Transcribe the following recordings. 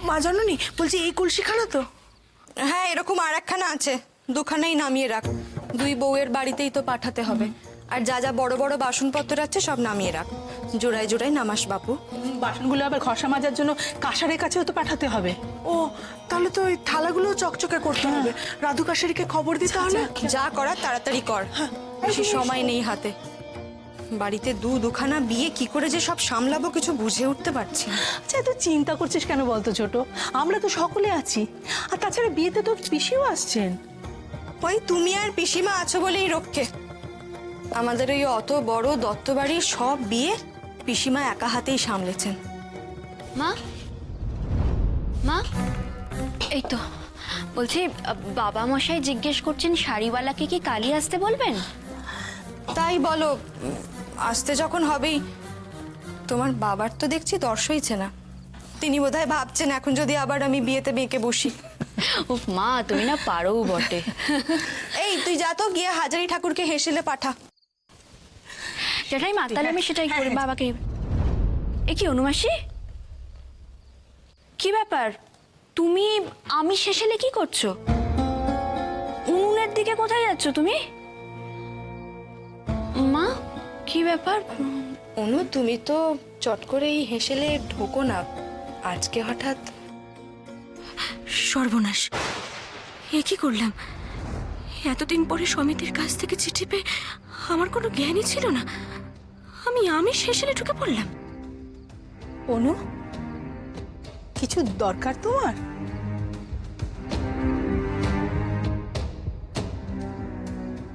মা জানোনি, বলছি এই কলসিখানা তো। হ্যাঁ, এরকম আর একখানা আছে, দুখানাই নামিয়ে রাখ। দুই বউয়ের বাড়িতেই তো পাঠাতে হবে। আর যা যা বড় বড় বাসনপত্র আছে সব নামিয়ে রাখ, জোড়ায় জোড়ায় নামাস বাপু। বাসনগুলো আবার ঘষা মাজার জন্য কাসারের কাছেও তো পাঠাতে হবে। ও, তাহলে তো ওই থালাগুলো চকচকে করতে হবে। রাধু কাসারিকে খবর দিতে হবে। যা করার তাড়াতাড়ি কর, বেশি সময় নেই হাতে। বাড়িতে দুখানা বিয়ে, কি করে যে সব সামলাবো কিছু বুঝে উঠতে পারছি না। আচ্ছা, তুই চিন্তা করছিস কেন বলতো ছোট? আমরা তো সকলে আছি। আর তাছাড়া বিয়েতে তো পিসিও আসছেন। ওই তুমি আর পিসিমা আছো বলেই রক্ষে। আমাদের ওই অত বড় দত্ত বাড়ির সব বিয়ে পিসিমা একা হাতেই সামলেছেন। মা, মা, এই তো বলছি, বাবা মশাই জিজ্ঞেস করছেন শাড়িওয়ালাকে কি কালই আসতে বলবেন? তাই বলো, আসতে যখন হবেই। তোমার বাবার তো দেখছি তর সইছে না। তিনি বোধহয় ভাবছেন এখন যদি আবার আমি বিয়েতে বেঁকে বসি। উফ মা, তুমি না পারোও বটে। এই তুই যা তো গিয়ে হাজারি ঠাকুরকে হেসেলে পাঠা। যেটাই মা, তাহলে আমি সেটাই করি বাবাকে। এ কি অনুমাসী, কি ব্যাপার? তুমি আমি শেষেলে কি করছো? উনুনের দিকে কোথায় যাচ্ছ তুমি? মা, কি ব্যাপার? অনু, তুমি তো চট করে এই হেসেলে ঢোকো না, আজকে হঠাৎ। সর্বনাশ, এ কি করলাম? এতদিন পরে সমিতির কাছ থেকে চিঠি পেয়ে আমার কোনো জ্ঞানই ছিল না। আমি শেষেলে ঢুকে পড়লাম। অনু, কিছু দরকার তোমার?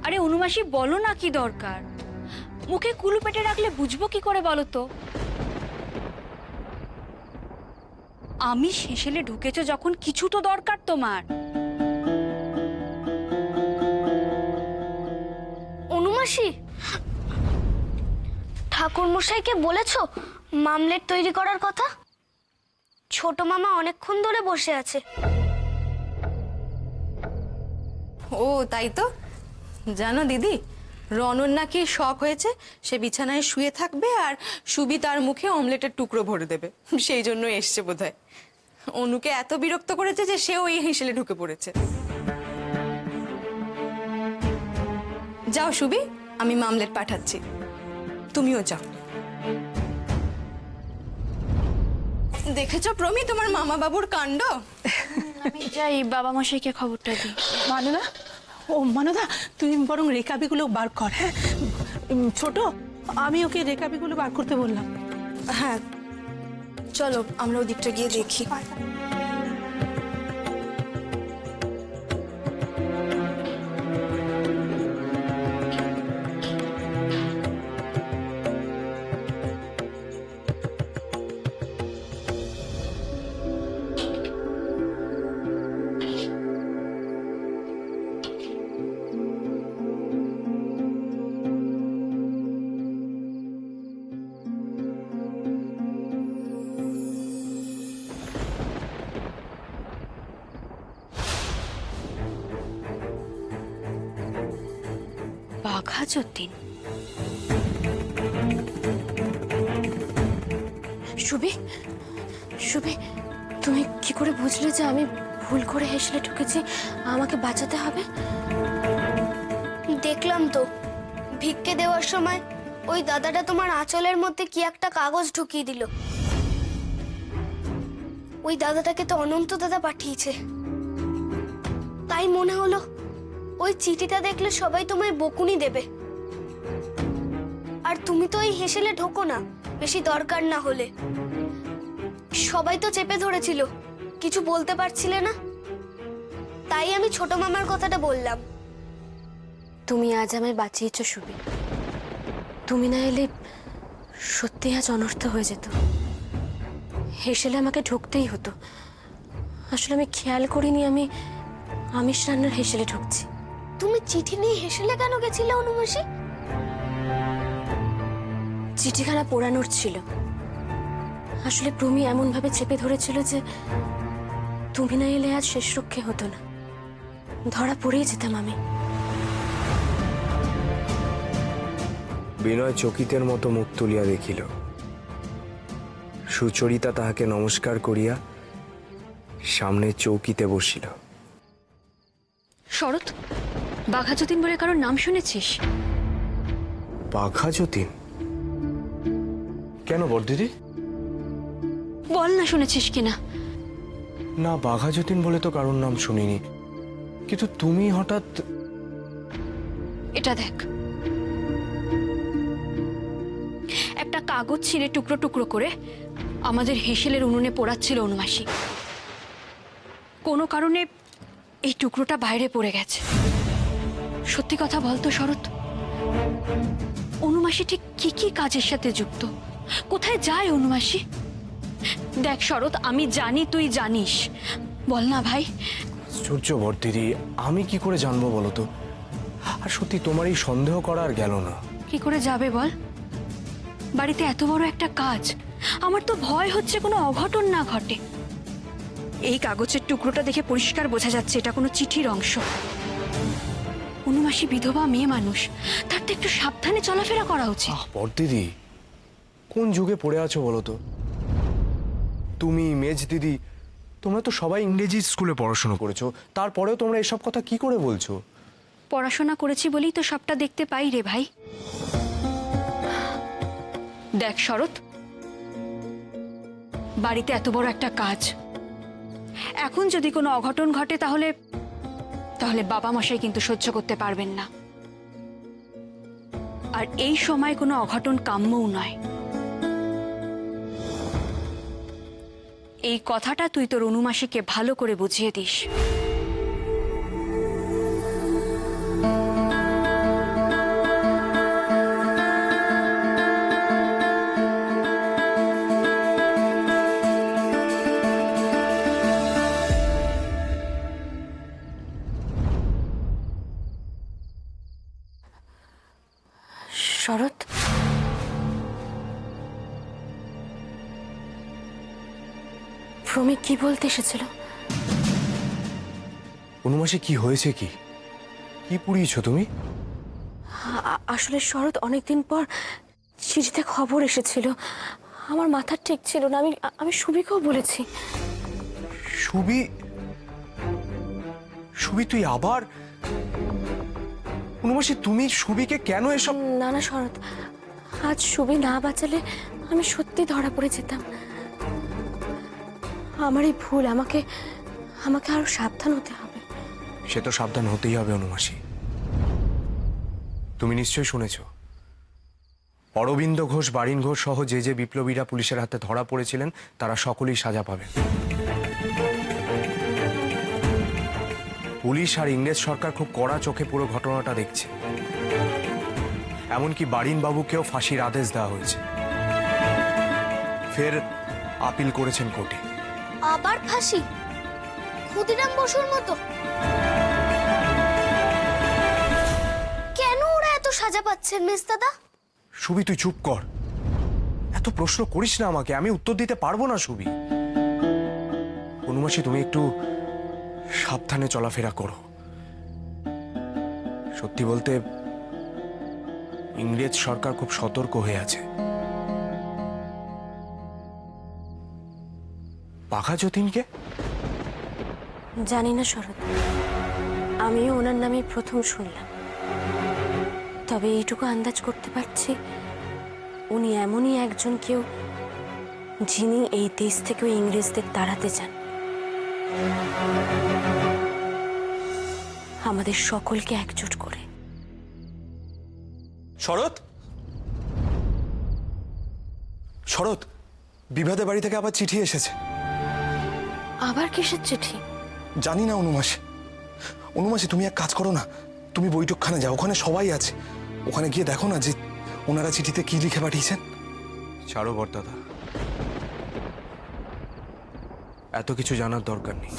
আরে অনুমাসী, বলো না কি দরকার। মুখে কুলু পেটে রাখলে বুঝবো কি করে বলো তো? আমি শেষেলে ঢুকেছো যখন, কিছু তো দরকার তোমার। অনুমাসী, ঠাকুর মশাইকে বলেছো মামলেট তৈরি করার কথা? ছোট মামা অনেকক্ষণ ধরে বসে আছে। ও তাই তো। জানো দিদি, রনর নাকি শখ হয়েছে সে বিছানায় শুয়ে থাকবে আর সুবি তার মুখে অমলেটের টুকরো ভরে দেবে, সেই জন্য এসছে বোধহয়। অনুকে এত বিরক্ত করেছে যে সেও এই হেসেলে ঢুকে পড়েছে। যাও সুবি, আমি মামলেট পাঠাচ্ছি, তুমিও যাও। দেখেছো প্রমি তোমার মামা বাবুর কাণ্ড? আমি যাই বাবা মশাইকে খবরটা দিই। মানদা, ও মানদা, তুই বরং রেকাবিগুলো বার কর। হ্যাঁ ছোট, আমি ওকে রেকাবিগুলো বার করতে বললাম। হ্যাঁ চলো আমরা ওদিকটা গিয়ে দেখি। বাঘা যতীন, সুবি, সুবি, তুমি কি করে বুঝলে যে আমি ভুল করে হেসেলে ঢুকেছি? আমাকে বাঁচাতে হবে। দেখলাম তো, ভিক্ষে দেওয়ার সময় ওই দাদাটা তোমার আঁচলের মধ্যে কি একটা কাগজ ঢুকিয়ে দিল। ওই দাদাটাকে তো অনন্ত দাদা পাঠিয়েছে। তাই মনে হলো ওই চিঠিটা দেখলে সবাই তোমায় বকুনি দেবে। আর তুমি তো এই হেসেলে ঢোকো না বেশি দরকার না হলে। সবাই তো চেপে ধরেছিল, কিছু বলতে পারছিলে না, তাই আমি ছোট মামার কথাটা বললাম। তুমি আজ আমায় বাঁচিয়েছো সুবি। তুমি না এলে সত্যি আজ অনর্থ হয়ে যেত। হেসেলে আমাকে ঢুকতেই হতো। আসলে আমি খেয়াল করিনি আমি আমিষ রান্নার হেসেলে ঢুকছি। তুমি চিঠি নিয়ে হেসেলে কেন গেছিলে অনুমাসী? চিঠিখানা পোড়ানোর ছিল। আসলে প্রমি এমন ভাবে চেপে ধরেছিল যে তুমি না এলে আজ শেষ রক্ষে হতো না, ধরা পড়েই যেতাম আমি। বিনয় চকিতের মতো মুখ তুলিয়া দেখিল। সুচরিতা তাহাকে নমস্কার করিয়া সামনে চৌকিতে বসছিল। শরৎ, বাঘা যতীন বলে কারোর নাম শুনেছিস? বাঘা যতীন? কেন বড়দিদি? বল না, শুনেছিস কিনা। না, বাঘা যতীন বলে তো কারোর নাম শুনিনি, কিন্তু তুমি হঠাৎ। এটা দেখ, একটা কাগজ ছিঁড়ে টুকরো টুকরো করে আমাদের হেসেলের উনুনে পোড়াচ্ছিল অনুমাসী। কোনো কারণে এই টুকরোটা বাইরে পড়ে গেছে। সত্যি কথা বলতো শরৎ, অনুমাসী ঠিক কি কি কাজের সাথে যুক্ত? কোথায় যায় অনুমাসী? দেখ শরৎ, আমি জানি তুই জানিস, বল না ভাই। আশ্চর্য বড়দিদি, আমি কি করে জানবো বলো তো? আর সত্যি তোমার এই সন্দেহ করা আর গেল না। কি করে যাবে বল? বাড়িতে এত বড় একটা কাজ, আমার তো ভয় হচ্ছে কোনো অঘটন না ঘটে। এই কাগজের টুকরোটা দেখে পরিষ্কার বোঝা যাচ্ছে এটা কোনো চিঠির অংশ। অনুমাসী বিধবা মেয়ে মানুষ, তার তো একটু সাবধানে চলাফেরা করা উচিত। বড়দিদি, কোন যুগে পড়ে আছো বলো তো? তুমি, মেজ দিদি, তোমরা তো সবাই ইংরেজি স্কুলে পড়াশোনা করেছো, তারপরেও তোমরা এসব কথা কি করে বলছো? পড়াশোনা করেছি বলেই তো সবটা দেখতে পাই রে ভাই। দেখ শরৎ, বাড়িতে এত বড় একটা কাজ, এখন যদি কোনো অঘটন ঘটে তাহলে তাহলে বাবা মশাই কিন্তু সহ্য করতে পারবেন না। আর এই সময় কোনো অঘটন কাম্যও নয়। এই কথাটা তুই তোর অনুমাসীকে ভালো করে বুঝিয়ে দিস। শরৎ, প্রমি কি বলতে এসেছিল? অনুমাসে কি হয়েছে? কি কি পুড়িয়েছো তুমি? আসলে শরৎ, অনেকদিন পর চিঠিতে খবর এসেছিল, আমার মাথা ঠিক ছিল না। আমি সুবিকেও বলেছি। সুবি? সুবি, তুই আবার? অনুমাসী, তুমি সুবিকে কেন এসব? না না শরৎ, আজ সুবি না বাঁচালে আমি সত্যি ধরা পড়ে যেতাম। আমারই ভুল, আমাকে আরো সাবধান হতে হবে। সে তো সাবধান হতেই হবে অনুমাসী। তুমি নিশ্চয়ই শুনেছ, অরবিন্দ ঘোষ, বারিন ঘোষ সহ যে যে বিপ্লবীরা পুলিশের হাতে ধরা পড়েছিলেন তারা সকলেই সাজা পাবেন। পুলিশ আর ইংরেজ সরকার খুব কড়া চোখে পুরো ঘটনাটা দেখছে। এমনকি বারিন বাবুকেও ফাঁসির আদেশ দেওয়া হয়েছে। ফের আপিল করেছেন কোর্টে। আবার ফাঁসি? ক্ষুদিরাম বসুর মতো? কেন ওরা এত সাজা পাচ্ছেন মেজদাদা? সুবি, তুই চুপ কর, এত প্রশ্ন করিস না আমাকে, আমি উত্তর দিতে পারবো না। সুবি, অনুমাসী, তুমি একটু সাবধানে চলাফেরা করো। সত্যি বলতে ইংরেজ সরকার খুব সতর্ক হয়ে আছে। বাঘা যতীনকে? জানি না শরৎ, আমিও ওনার নামে প্রথম শুনলাম। তবে এইটুকু আন্দাজ করতে পারছি, উনি এমনই একজন কেউ যিনি এই দেশ থেকেও ইংরেজদের তাড়াতে চান। আমাদের সকলকে একজোট করে। শরৎ, শরৎ, বিভাদের বাড়ি থেকে আবার চিঠি এসেছে। আবার কিসের চিঠি? জানি না অনুমাসী। অনুমাসী, তুমি এক কাজ করো না, তুমি বৈঠকখানে যাও, ওখানে সবাই আছে, ওখানে গিয়ে দেখো না যে ওনারা চিঠিতে কি লিখে পাঠিয়েছেন। ছাড়ো বরদাদা, এত কিছু জানার দরকার নেই।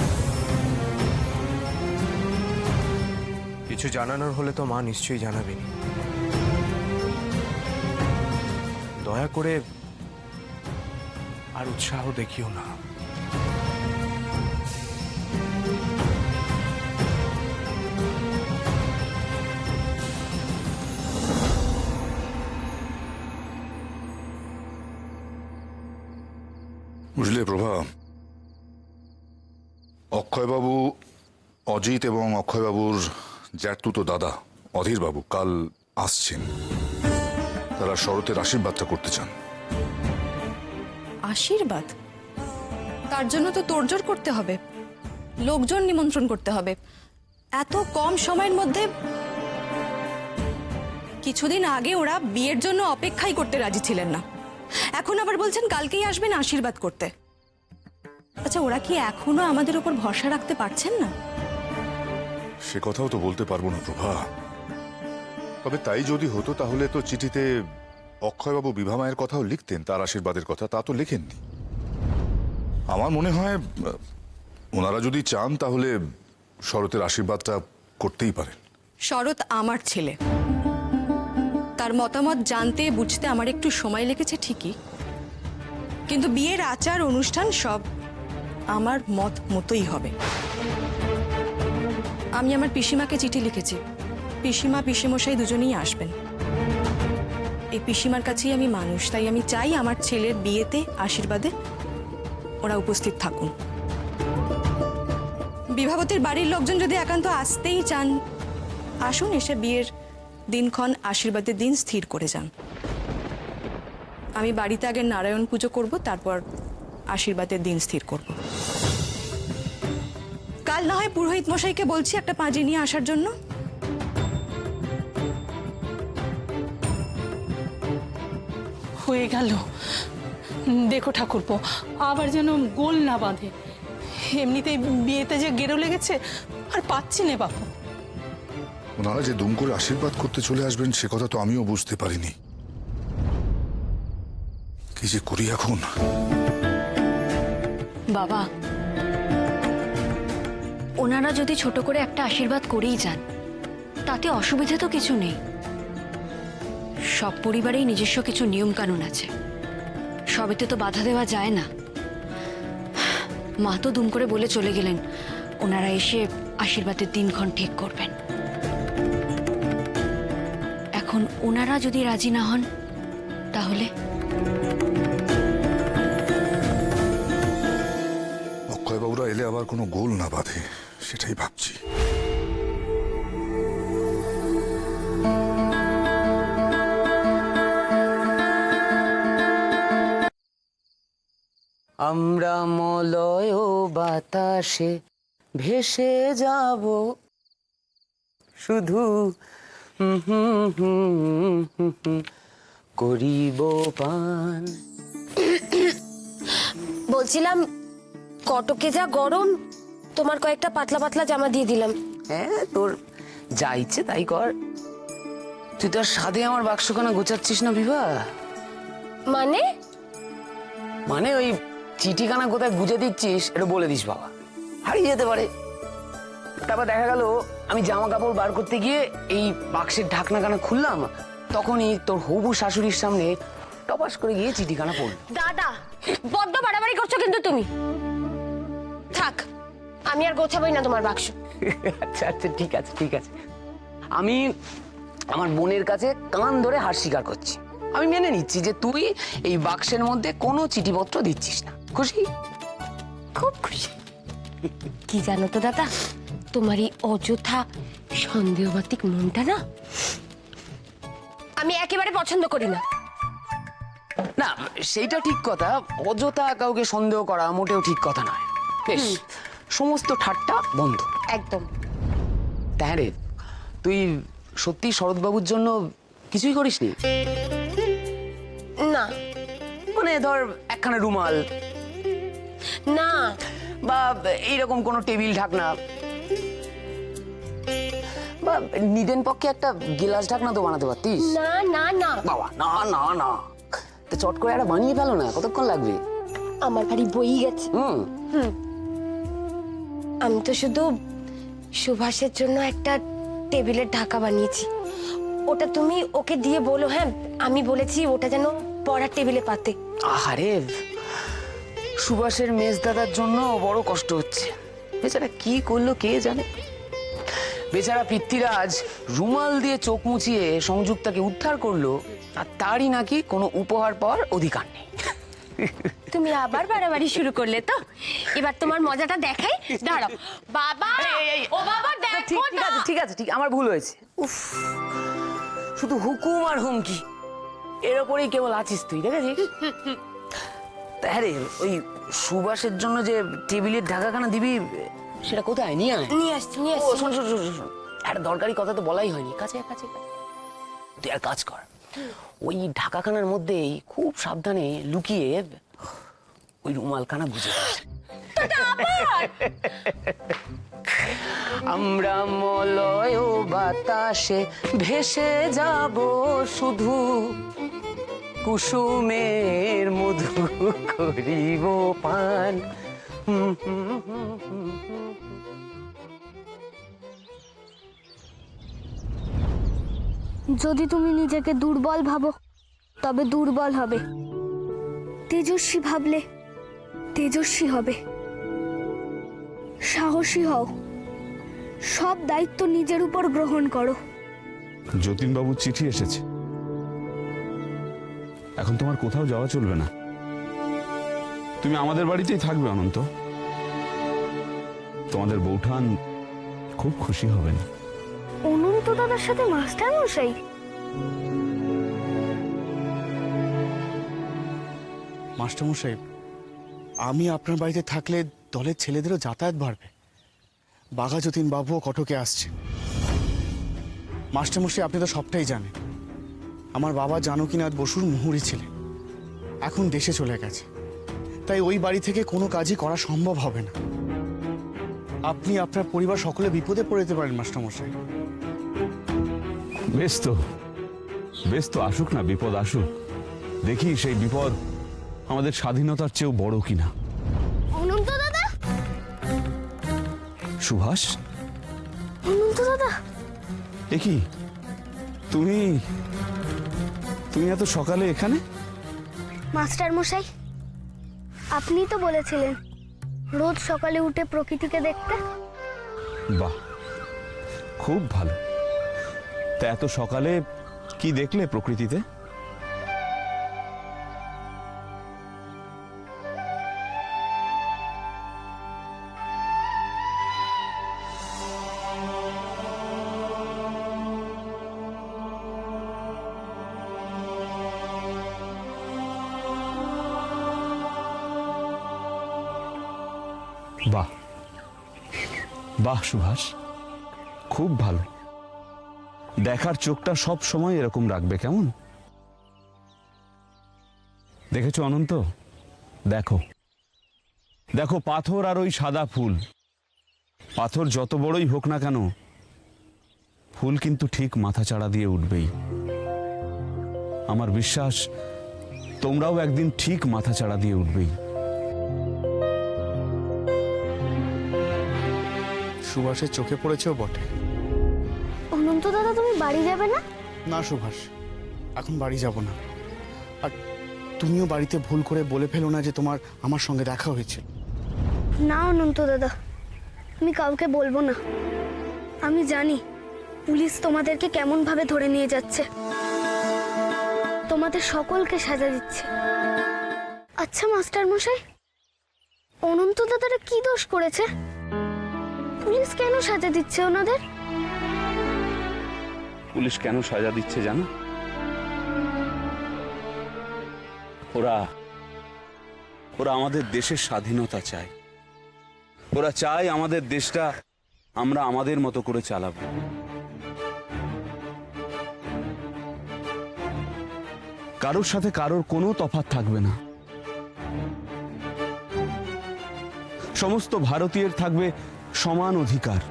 কিছু জানানোর হলে তো মা নিশ্চয়ই জানাবেনি। দয়া করে আর উৎসাহ দেখিও না। বুঝলে প্রভা, অক্ষয়বাবু, অজিত এবং অক্ষয়বাবুর জ্যাঠতুতো দাদা অধীরবাবু কাল আসছেন। তারা শরতের আশীর্বাদটা করতে চান। আশীর্বাদ? তার জন্য তো তোড়জোড় করতে হবে, লোকজন নিমন্ত্রণ করতে হবে। এত কম সময়ের মধ্যে? কিছুদিন আগে ওরা বিয়ের জন্য অপেক্ষাই করতে রাজি ছিলেন না, এখন আবার বলছেন কালকেই আসবেন আশীর্বাদ করতে। আচ্ছা, ওরা কি এখনো আমাদের উপর ভরসা রাখতে পারছেন না? সে কথাও তো বলতে পারবো না প্রভা। তবে তাই যদি হতো তাহলে তো চিঠিতে অক্ষয়বাবু বিভা মায়ের কথাও লিখতেন, তার আশীর্বাদের কথা। তা তো লেখেননি। আমার মনে হয় ওনারা যদি চান তাহলে শরতের আশীর্বাদটা করতেই পারেন। শরৎ আমার ছেলে, তার মতামত জানতে বুঝতে আমার একটু সময় লেগেছে ঠিকই, কিন্তু বিয়ের আচার অনুষ্ঠান সব আমার মত মতোই হবে। আমি আমার পিসিমাকে চিঠি লিখেছি, পিসিমা পিসিমশাই দুজনেই আসবেন। এই পিসিমার কাছেই আমি মানুষ, তাই আমি চাই আমার ছেলের বিয়েতে আশীর্বাদে ওরা উপস্থিত থাকুন। বিভাবতীর বাড়ির লোকজন যদি একান্ত আসতেই চান, আসুন, এসে বিয়ের দিনক্ষণ আশীর্বাদের দিন স্থির করে যান। আমি বাড়িতে আগে নারায়ণ পুজো করব, তারপর আশীর্বাদের দিন স্থির করব। কাল না হয় পুরোহিত মশাইকে বলছি একটা পাঁজি নিয়ে আসার জন্য। হয়ে গেল। দেখো ঠাকুরপো, আবার যেন গোল না বাঁধে। এমনিতেই বিয়েতে যে গেরো লেগেছে, আর পাচ্ছি না বাপু। ওনারা যে দুম করে আশীর্বাদ করতে চলে আসবেন সে কথা তো আমিও বুঝতে পারিনি। কি যে করি এখন। বাবা, ওনারা যদি ছোট করে একটা আশীর্বাদ করেই যান, তাতে অসুবিধা তো কিছু নেই। সব পরিবারেই নিজস্ব কিছু নিয়ম কানুন আছে, সবেতে তো বাধা দেওয়া যায় না। মা তো দুম করে বলে চলে গেলেন ওনারা এসে আশীর্বাদের দিনক্ষণ ঠিক করবেন। এখন ওনারা যদি রাজি না হন তাহলে? অক্ষয়বাবুরা এলে আবার কোনো গোল না বাঁধে, সেটাই ভাবছি। আমরা মলয় বাতাসে ভেসে যাব শুধু করিব পান। বলছিলাম, কটকে যা গরম, তোমার কয়েকটা পাতলা পাতলা জামা দিয়ে দিলাম। হ্যাঁ, তোর যা ইচ্ছে তাই কর। তুই তো আর সাধে আমার বাক্সখানা গোছাচ্ছিস না বিভা। মানে? মানে ওই চিঠিখানা কোথায় গুজে দিচ্ছিস এটা বলে দিস বাবা, হারিয়ে যেতে পারে। তারপর দেখা গেল আমি জামা কাপড় বার করতে গিয়ে এই বাক্সের ঢাকনাখানা খুললাম, তখনই তোর হবু শাশুড়ির সামনে টপাস করে গিয়ে চিঠিখানা পড়ল। দাদা, বড্ড বাড়াবাড়ি করছো কিন্তু তুমি। থাক, আমি আর গোছাবই না তোমার বাক্স। আচ্ছা আচ্ছা, ঠিক আছে ঠিক আছে। আমি আমার বোনের কাছে কান ধরে হার স্বীকার করছি। আমি মেনে নিচ্ছি যে তুই এই বাক্সের মধ্যে কোনো চিঠিপত্র দিচ্ছিস না। খুশি? খুব খুশি। কি জানো তো দাদা, তোমার এই অযথা সন্দেহবাতিক মনটা না আমি একেবারে পছন্দ করি না। না, সেইটা ঠিক কথা। অযথা কাউকে সন্দেহ করা মোটেও ঠিক কথা নয়। বেশ, সমস্ত ঠাট্টা বন্ধ একদম। তাই রে, তুই সত্যি শরৎবাবুর জন্য কিছুই করিসনি? না মানে ধর একখানা রুমাল না, বা এইরকম কোনো টেবিল ঢাকনা, বা নিদেন পক্ষে একটা গিলাস ঢাকনা তো বানাতে পারতিস। না না না বাবা, না না না, তো চট করে একটা বানিয়ে ফেলো না, কতক্ষণ লাগবে? আমার বাড়ি বই গেছে। আমি তো শুধু সুভাষের জন্য একটা টেবিলের ঢাকা বানিয়েছি। ওটা তুমি ওকে দিয়ে বলো। হ্যাঁ, আমি বলেছি ওটা যেন পড়ার টেবিলে পাতে। আহারে, সুভাষের মেজ দাদার জন্য বড় কষ্ট হচ্ছে। বেচারা কি করলো কে জানে। বেচারা পৃথ্বীরাজ রুমাল দিয়ে চোখ মুছিয়ে সংযুক্তাকে উদ্ধার করলো, আর তারই নাকি কোনো উপহার পাওয়ার অধিকার নেই। তুমি আবার বাড়াবাড়ি শুরু করলে তো, এবার তোমার মজাটা দেখাই, দাঁড়াও। বাবা, ও বাবা দেখো ঠিক না। আছে ঠিক আছে ঠিক, আমার ভুল হয়েছে। উফ, শুধু হুকুম আর হুমকি, এর ওপরেই কেবল আছিস তুই, দেখেছিস? তা হ্যাঁ রে, ওই সুবাসের জন্য যে টেবিলের ঢাকাখানা দিবি, সেটা কোথায়? নিয়ে আয়। নিয়ে আসছি নিয়ে ও আসছি। শোন শোন শোন শোন, একটা দরকারি কথা তো বলাই হয়নি। কাছে কাছে তুই আর কাজ কর, ওই ঢাকাখানার মধ্যেই খুব সাবধানে লুকিয়ে ওই রুমালখানা গুজে দিস। আমরা মলয় বাতাসে ভেসে যাব শুধু, কুসুমের মধু করিব পান। যদি তুমি নিজেকে দুর্বল ভাবো তবে দুর্বল হবে, তেজস্বী ভাবলে তেজস্বী হবে। সাহসী হও, সব দায়িত্ব নিজের উপর গ্রহণ করো। যতীনবাবুর চিঠি এসেছে। এখন তোমার কোথাও যাওয়া চলবে না, তুমি আমাদের বাড়িতেই থাকবে অনন্ত। তোমাদের বৌঠান খুব খুশি হবেন। অনন্ত দাদার সাথে মাস্টার মশাই? মাস্টারমশাই, আমি আপনার বাড়িতে থাকলে দলের ছেলেদেরও যাতায়াত বাড়বে। বাঘা যতীন বাবুও কটকে আসছে। মাস্টারমশাই, আপনি তো সবটাই জানেন। আমার বাবা জানকীনাথ বসুর মুহুরী ছিলেন, এখন দেশে চলে গেছে, তাই ওই বাড়ি থেকে কোনো কাজই করা সম্ভব হবে না। আপনি আপনার পরিবার সকলে বিপদে পড়ে যেতে পারেন মাস্টারমশাই। বেশ তো আসুক না, বিপদ আসুক, দেখি সেই বিপদ আমাদের স্বাধীনতার চেয়েও বড় কিনা। অনন্ত দাদা, সুভাষ, অনন্ত দাদা, এ কি তুমি তুমি এত সকালে এখানে? মাস্টার মশাই, আপনিই তো বলেছিলেন রোজ সকালে উঠে প্রকৃতিকে দেখতে। বাহ, খুব ভালো। তা এত সকালে কি দেখলে প্রকৃতিতে? বাহ বাহ সুভাষ, খুব ভালো। দেখার চোখটা সব সময় এরকম রাখবে, কেমন? দেখেছো অনন্ত, দেখো দেখো পাথর আর ওই সাদা ফুল। পাথর যত বড়ই হোক না কেন, ফুল কিন্তু ঠিক মাথা চাড়া দিয়ে উঠবেই। আমার বিশ্বাস তোমরাও একদিন ঠিক মাথা চাড়া দিয়ে উঠবেই। সুভাষের চোখে পড়েছেও বটে। অনন্ত দাদা, তুমি বাড়ি যাবে না? না সুভাষ, এখন বাড়ি যাব না। আর তুমিও বাড়িতে ভুল করে বলে ফেলো না যে তোমার আমার সঙ্গে দেখা হয়েছে। না অনন্ত দাদা, আমি কাউকে বলবো না। আমি জানি পুলিশ তোমাদেরকে কেমন ভাবে ধরে নিয়ে যাচ্ছে, তোমাদের সকলকে সাজা দিচ্ছে। আচ্ছা মাস্টার মশাই, অনন্ত দাদারা কি দোষ করেছে? পুলিশ কেন সাজা দিচ্ছে ওনাদের? পুলিশ কেন সাজা দিচ্ছে জানো? ওরা আমাদের দেশের স্বাধীনতা চায়। ওরা চায় আমাদের দেশটা আমরা আমাদের মতো করে চালাবো। কারোর সাথে কারোর কোনো তফাৎ থাকবে না। সমস্ত ভারতীয়ের থাকবে সমান অধিকার।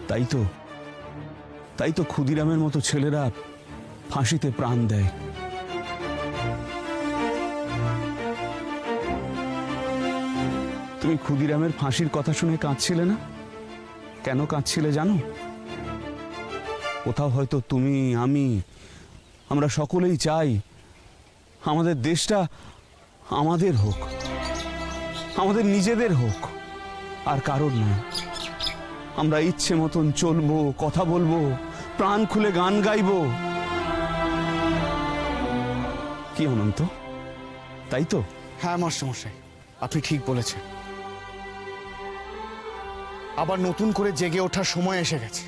তাই তো ক্ষুদিরামের মতো ছেলেরা ফাঁসিতে প্রাণ দেয়। তুমি ক্ষুদিরামের ফাঁসির কথা শুনে কাঁদছিলে না? কেন কাঁদছিলে জানো? কোথাও হয়তো তুমি, আমরা সকলেই চাই আমাদের দেশটা আমাদের হোক, আমাদের নিজেদের হোক, আর কারোর নয়। আমরা ইচ্ছে মতন চলবো, কথা বলবো, প্রাণ খুলে গান গাইবো। কি অনন্ত, তাই তো? হ্যাঁ মাস্টারমশাই, আপনি ঠিক বলেছেন। আবার নতুন করে জেগে ওঠার সময় এসে গেছে।